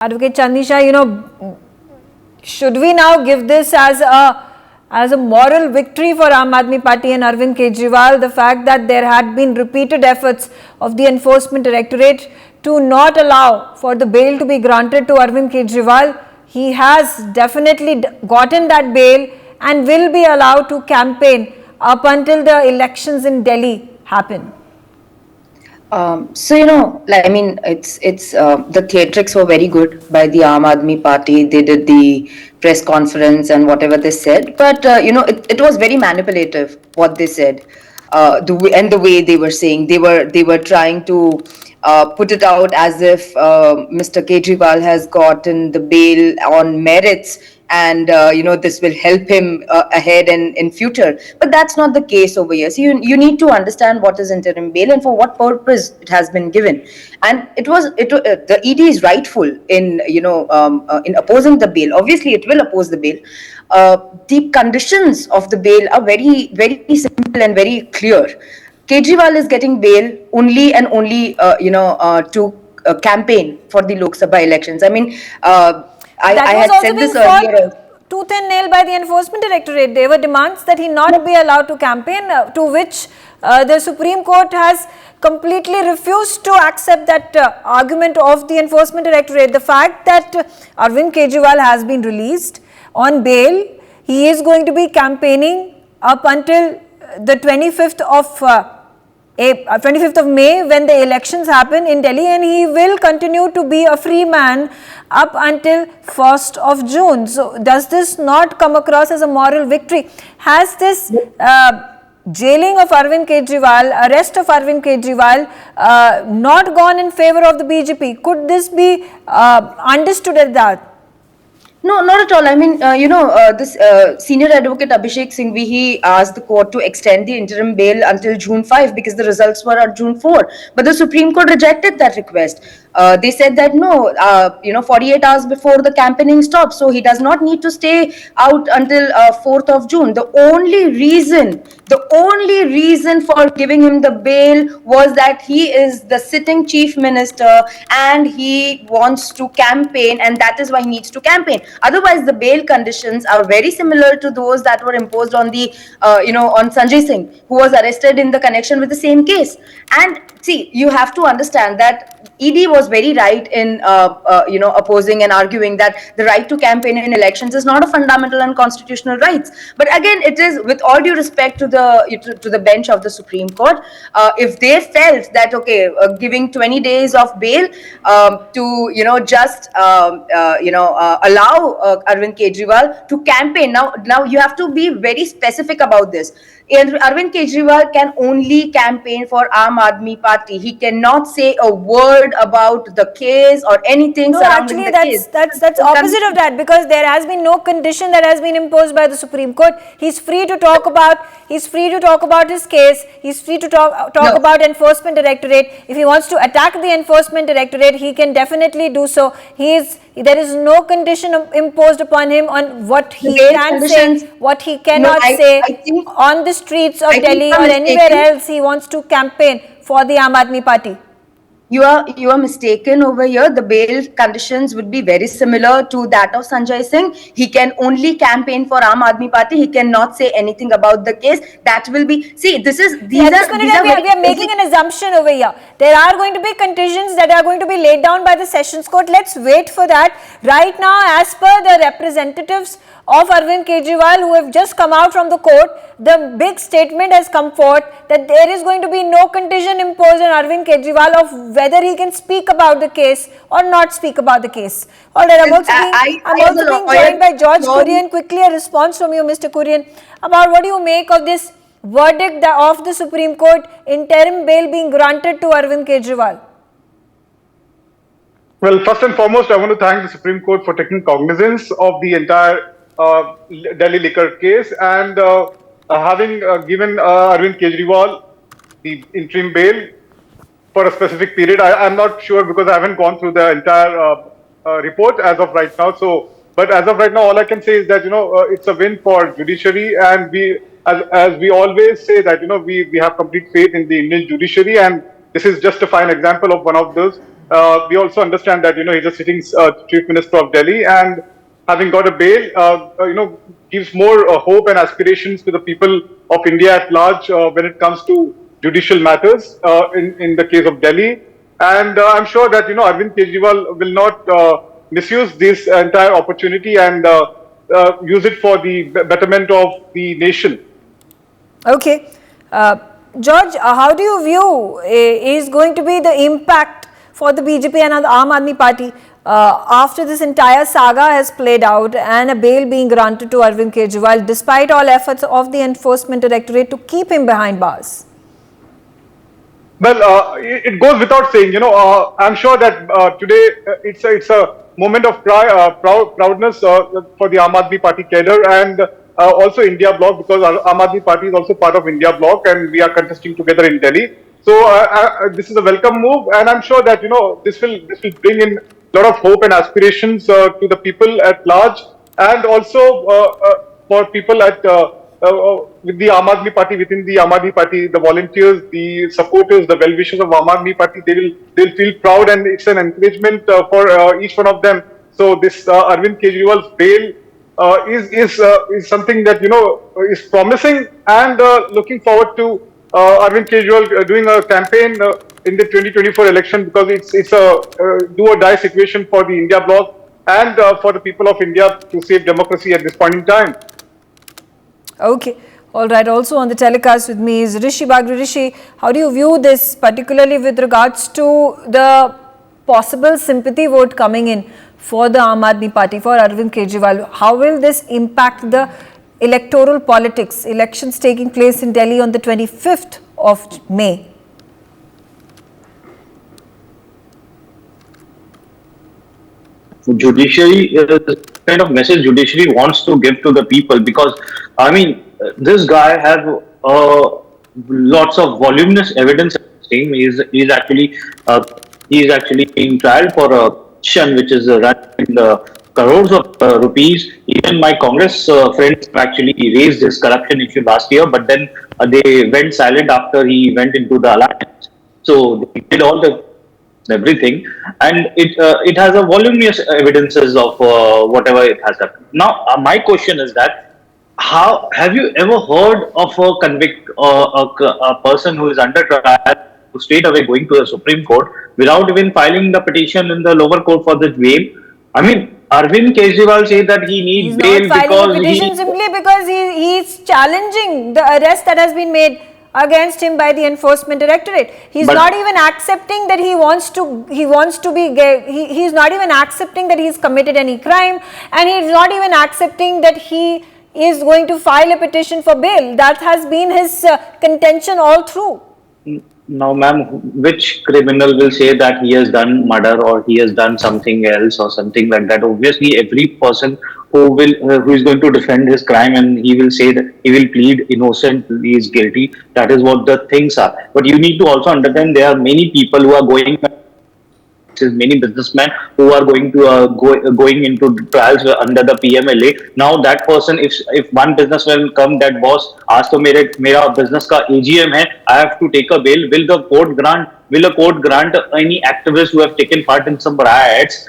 Advocate Chandnisha, should we now give this as a moral victory for Aam Admi Party and Arvind Kejriwal, the fact that there had been repeated efforts of the Enforcement Directorate to not allow for the bail to be granted to Arvind Kejriwal? He has definitely gotten that bail and will be allowed to campaign up until the elections in Delhi happen. It's the theatrics were very good by the Aam Admi Party. They did the press conference and whatever they said, but it was very manipulative what they said, the way they were saying. They were trying to put it out as if Mr. Kejriwal has gotten the bail on merits, and this will help him ahead and in future. But that's not the case over here. So you need to understand what is interim bail and for what purpose it has been given. And the ED is rightful in in opposing the bail. Obviously, it will oppose the bail. The conditions of the bail are very, very simple and very clear. Kejriwal is getting bail only and only to campaign for the Lok Sabha elections. I had said this earlier. Tooth and nail by the Enforcement Directorate. There were demands that he not be allowed to campaign, to which the Supreme Court has completely refused to accept that argument of the Enforcement Directorate. The fact that Arvind Kejriwal has been released on bail, he is going to be campaigning up until the 25th of May when the elections happen in Delhi, and he will continue to be a free man up until 1st of June. So does this not come across as a moral victory? Has this jailing of Arvind Kejriwal, arrest of Arvind Kejriwal not gone in favor of the BJP? Could this be understood as that? No, not at all. This senior advocate Abhishek Singhvi, he asked the court to extend the interim bail until June 5 because the results were on June 4. But the Supreme Court rejected that request. They said that no, 48 hours before the campaigning stops, so he does not need to stay out until 4th of June. The only reason for giving him the bail was that he is the sitting chief minister and he wants to campaign, and that is why he needs to campaign. Otherwise, the bail conditions are very similar to those that were imposed on the, on Sanjay Singh, who was arrested in the connection with the same case. And see, you have to understand that ED was very right in, opposing and arguing that the right to campaign in elections is not a fundamental and constitutional rights. But again, it is, with all due respect to the bench of the Supreme Court, if they felt that giving 20 days of bail to allow Arvind Kejriwal to campaign. Now you have to be very specific about this. Arvind Kejriwal can only campaign for Aam Admi Party. He cannot say a word about the case or anything surrounding the case. That's opposite of that, because there has been no condition that has been imposed by the Supreme Court. He's free to talk about his case. He's free to talk about Enforcement Directorate. If he wants to attack the Enforcement Directorate, he can definitely do so. There is no condition imposed upon him on what he can say, what he cannot say on the streets of Delhi or anywhere else he wants to campaign for the Aam Admi Party. You are mistaken over here. The bail conditions would be very similar to that of Sanjay Singh. He can only campaign for Aam Admi Party. He cannot say anything about the case. That will be, see, we are making an assumption over here. There are going to be conditions that are going to be laid down by the Sessions Court. Let's wait for that. Right now, as per the representatives of Arvind Kejriwal who have just come out from the court, the big statement has come forth that there is going to be no condition imposed on Arvind Kejriwal of whether he can speak about the case or not speak about the case. All right, I'm also being joined by George Kurian. Quickly, a response from you, Mr. Kurian, about what do you make of this verdict of the Supreme Court, interim bail being granted to Arvind Kejriwal? Well, first and foremost, I want to thank the Supreme Court for taking cognizance of the entire Delhi liquor case and having given Arvind Kejriwal the interim bail for a specific period. I'm not sure because I haven't gone through the entire report as of right now. But as of right now, all I can say is that it's a win for judiciary, and as we always say that we have complete faith in the Indian judiciary, and this is just a fine example of one of those we also understand that he's a sitting Chief Minister of Delhi, and having got a bail, gives more hope and aspirations to the people of India at large when it comes to judicial matters in the case of Delhi. And I'm sure that Arvind Kejriwal will not misuse this entire opportunity and use it for the betterment of the nation. Okay. George, how do you view is going to be the impact for the BJP and the Aam Admi Party after this entire saga has played out and a bail being granted to Arvind Kejriwal despite all efforts of the Enforcement Directorate to keep him behind bars? Well, it goes without saying, I'm sure that today it's a moment of proudness for the Aam Admi Party cadre and also India Bloc, because Aam Admi Party is also part of India Bloc and we are contesting together in Delhi. So this is a welcome move, and I'm sure that this will bring in a lot of hope and aspirations to the people at large, and also for people at with the Aam Admi Party, within the Aam Admi Party, the volunteers, the supporters, the well-wishers of Aam Admi Party, they'll feel proud, and it's an encouragement for each one of them. So this Arvind Kejriwal's bail is something that is promising, and looking forward to Arvind Kejriwal doing a campaign in the 2024 election, because it's a do or die situation for the India Bloc and for the people of India to save democracy at this point in time. Okay. All right. Also on the telecast with me is Rishi Bagri. Rishi, how do you view this, particularly with regards to the possible sympathy vote coming in for the Aam Admi Party, for Arvind Kejriwal? How will this impact the electoral politics, elections taking place in Delhi on the 25th of May? Judiciary kind of message judiciary wants to give to the people, because I mean this guy has lots of voluminous evidence against him. He's actually being tried for a corruption which is running the crores of rupees. Even my Congress friends actually raised this corruption issue last year, but then they went silent after he went into the alliance. So they did all the everything, and it has a voluminous evidences of whatever it has happened. Now, my question is that how have you ever heard of a person who is under trial who straight away going to the Supreme Court without even filing the petition in the lower court for the bail? I mean, Arvind Kejriwal said that he needs bail because simply because he is challenging the arrest that has been made against him by the Enforcement Directorate. He's not even accepting that he wants to be gay. He's not even accepting that he's committed any crime, and he's not even accepting that he is going to file a petition for bail. That has been his contention all through. Now, ma'am, which criminal will say that he has done murder or he has done something else or something like that? Obviously, every person who is going to defend his crime, and he will say that he will plead innocent, he is guilty. That is what the things are. But you need to also understand there are many people who are going. Many businessmen who are going to going into trials under the PMLA. Now that person, if one businessman come, that boss ask to मेरा business का AGM है, I have to take a bail. Will the court grant any activists who have taken part in some riots,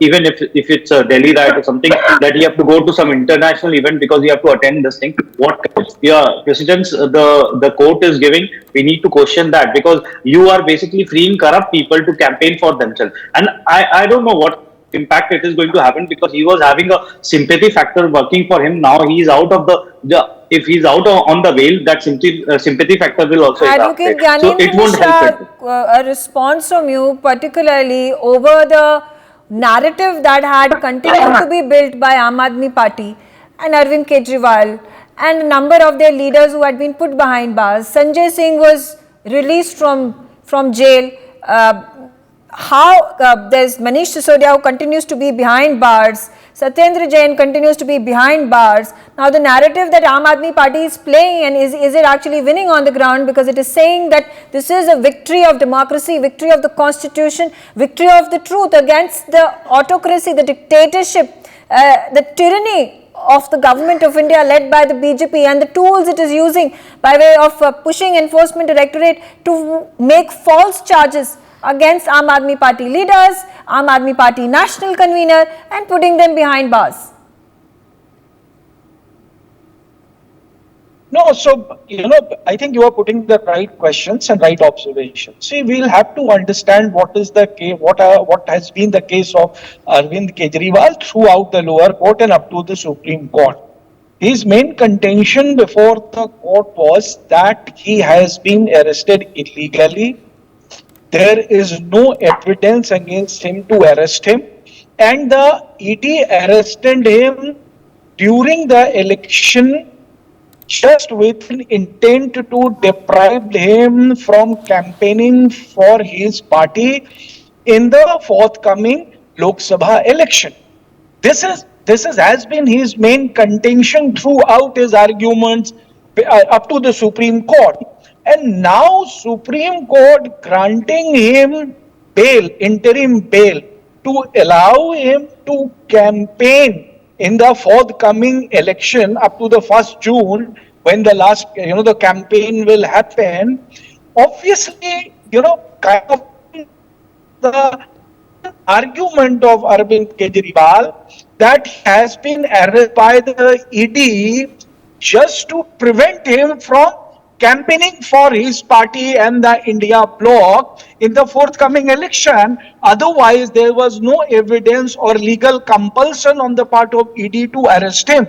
even if it's a Delhi riot or something, that you have to go to some international event because you have to attend this thing? What precedence the court is giving? We need to question that, because you are basically freeing corrupt people to campaign for themselves. And I don't know what impact it is going to happen, because he was having a sympathy factor working for him. Now he is out of if he's out on the bail, that sympathy factor will also Advocate evaporate. So it won't help it. A response from you, particularly over the narrative that had continued to be built by Aam Admi Party and Arvind Kejriwal and a number of their leaders who had been put behind bars. Sanjay Singh was released from jail. There's Manish Sisodia who continues to be behind bars. Satyendra Jain continues to be behind bars. Now the narrative that Aam Admi Party is playing, and is it actually winning on the ground, because it is saying that this is a victory of democracy, victory of the constitution, victory of the truth against the autocracy, the dictatorship, the tyranny of the government of India led by the BJP, and the tools it is using by way of pushing Enforcement Directorate to make false charges against Aam Aadmi Party leaders, Aam Aadmi Party national convener, and putting them behind bars? No, so, I think you are putting the right questions and right observations. See, we'll have to understand what is the case, what has been the case of Arvind Kejriwal throughout the lower court and up to the Supreme Court. His main contention before the court was that he has been arrested illegally. There is no evidence against him to arrest him, and the ED arrested him during the election just with an intent to deprive him from campaigning for his party in the forthcoming Lok Sabha election. This has been his main contention throughout his arguments up to the Supreme Court. And now Supreme Court granting him bail, interim bail, to allow him to campaign in the forthcoming election up to the 1st June, when the last, the campaign will happen. Obviously, kind of the argument of Arvind Kejriwal that he has been arrested by the ED just to prevent him from campaigning for his party and the India bloc in the forthcoming election. Otherwise, there was no evidence or legal compulsion on the part of ED to arrest him.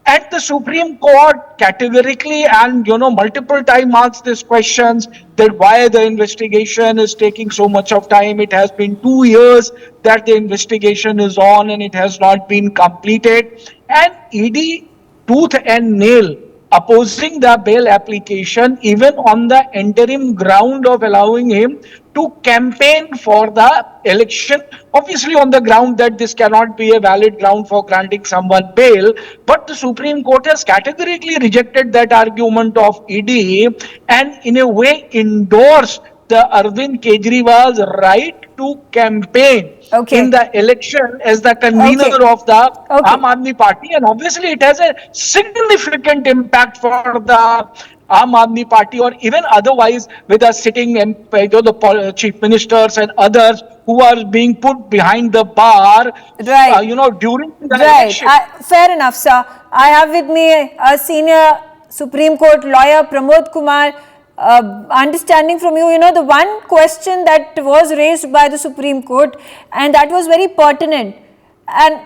And the Supreme Court categorically and multiple times asked these questions, that why the investigation is taking so much of time. It has been 2 years that the investigation is on and it has not been completed. And ED tooth and nail opposing the bail application, even on the interim ground of allowing him to campaign for the election. Obviously on the ground that this cannot be a valid ground for granting someone bail, but the Supreme Court has categorically rejected that argument of ED and in a way endorsed the Arvind Kejriwal's right to campaign in the election as the convener of the Aam Aadmi Party. And obviously it has a significant impact for the Aam Aadmi Party, or even otherwise with the sitting the chief ministers and others who are being put behind the bar, during the election. Fair enough, sir. I have with me a senior Supreme Court lawyer, Pramod Kumar. Understanding from you, the one question that was raised by the Supreme Court, and that was very pertinent, and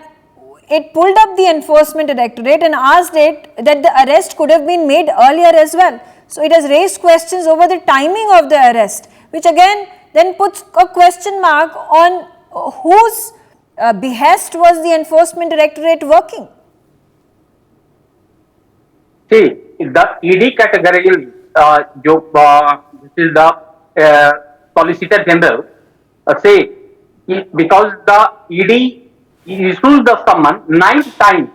it pulled up the Enforcement Directorate and asked it that the arrest could have been made earlier as well. So it has raised questions over the timing of the arrest, which again then puts a question mark on whose behest was the Enforcement Directorate working. See, the ED category, this is the Solicitor General, say, because the ED issues the summon 9th time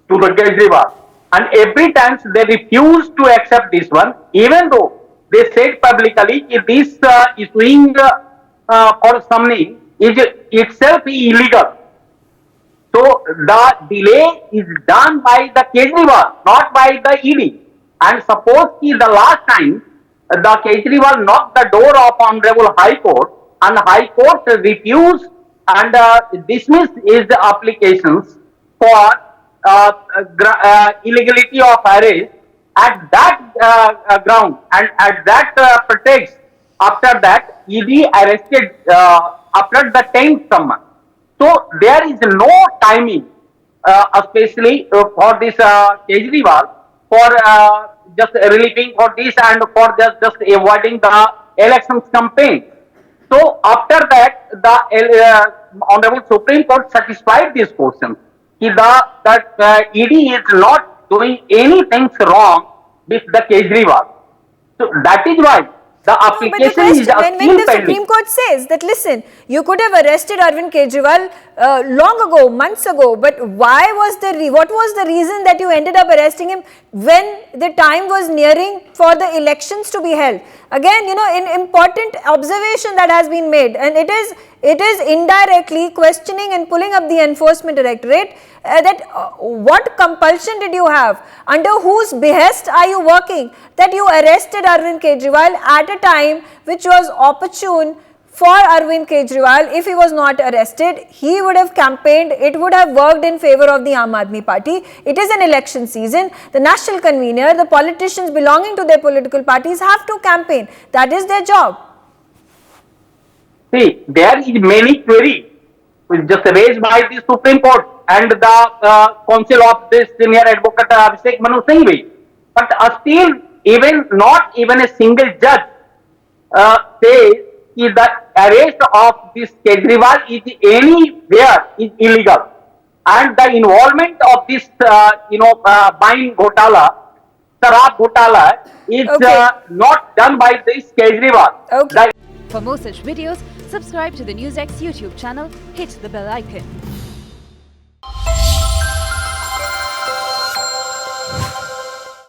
to the Kejriwal, and every time they refuse to accept this one, even though they said publicly this issuing or summoning is itself illegal. So the delay is done by the Kejriwal, not by the ED. And suppose the last time the Kejriwal knocked the door of Honorable High Court and High Court refused and dismissed his applications for illegality of arrest at that ground and at that pretext. After that, ED arrested after the 10th summon. So there is no timing, especially for this Kejriwal, for just relieving for this and for just avoiding the elections campaign. So after that, the Honorable Supreme Court satisfied this question that ED is not doing anything wrong with the Kejriwal. So that is why the application is still when the Supreme Court says that, listen, you could have arrested Arvind Kejriwal long ago, months ago, but what was the reason that you ended up arresting him when the time was nearing for the elections to be held? Again, an important observation that has been made, and it is indirectly questioning and pulling up the Enforcement Directorate that what compulsion did you have? Under whose behest are you working that you arrested Arvind Kejriwal at a time which was opportune for Arvind Kejriwal. If he was not arrested, he would have campaigned. It would have worked in favor of the Aam Admi Party. It is an election season. The national convener, the politicians belonging to their political parties have to campaign. That is their job. See, there is many query which just raised by the Supreme Court and the counsel of this senior advocate Abhishek Manu Singhvi. But still, not even a single judge says that arrest of this Kejriwal is anywhere is illegal, and the involvement of this buying Ghotala, Sharab Ghotala, is Okay. not done by this Kejriwal. Okay. The For more such videos, subscribe to the NewsX YouTube channel, hit the bell icon.